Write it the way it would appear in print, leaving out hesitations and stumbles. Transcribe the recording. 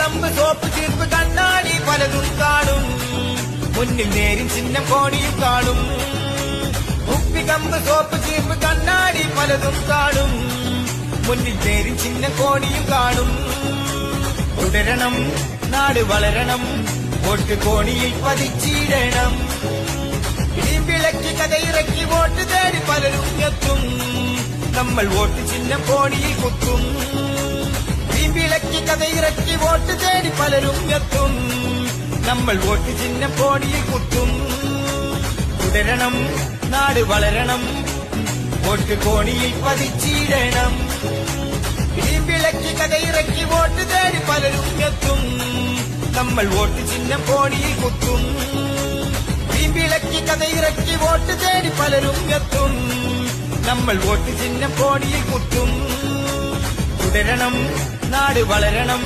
കുപ്പികമ്പ് soap ചീർപ്പ് കണ്ണാടി പലതും കാണും, മുന്നിൽ നേരും ചിഹ്നം കോണിയും കാണും. കുപ്പികമ്പ് സോപ്പ് ചീർപ്പ് കണ്ണാടി പലതും കാണും, മുന്നിൽ നേരും ചിഹ്നം കോണിയും കാണും. തുടരണം, നാട് വളരണം, വോട്ട് കോണിയിൽ പതിച്ചിടണം. ഇടിമ്പിളക്കി കഥയിറക്കി വോട്ട് തേടി പലരും എത്തും, നമ്മൾ വോട്ട് ചിഹ്നം കോണിയിൽ കുത്തും. ഇടിമ്പിളക്കി കഥയിറക്കി വോട്ട് തേടി പലരും എത്തും, നമ്മൾ വോട്ട് ചിഹ്നം കോണിയിൽ കുത്തും. തുടരണം, നാട് വളരണം, വോട്ട് കോണിയിൽ പതിച്ചിടണം. ഇടിമ്പിളക്കി കഥയിറക്കി വോട്ട് തേടി പലരും എത്തും, നമ്മൾ വോട്ട് ചിഹ്നം കോണിയിൽ കുത്തും. ഇടിമ്പിളക്കി കഥയിറക്കി വോട്ട് തേടി പലരും എത്തും, നമ്മൾ വോട്ട് ചിഹ്നം കോണിയിൽ കുത്തും. തുടരണം, നാട് വളരണം,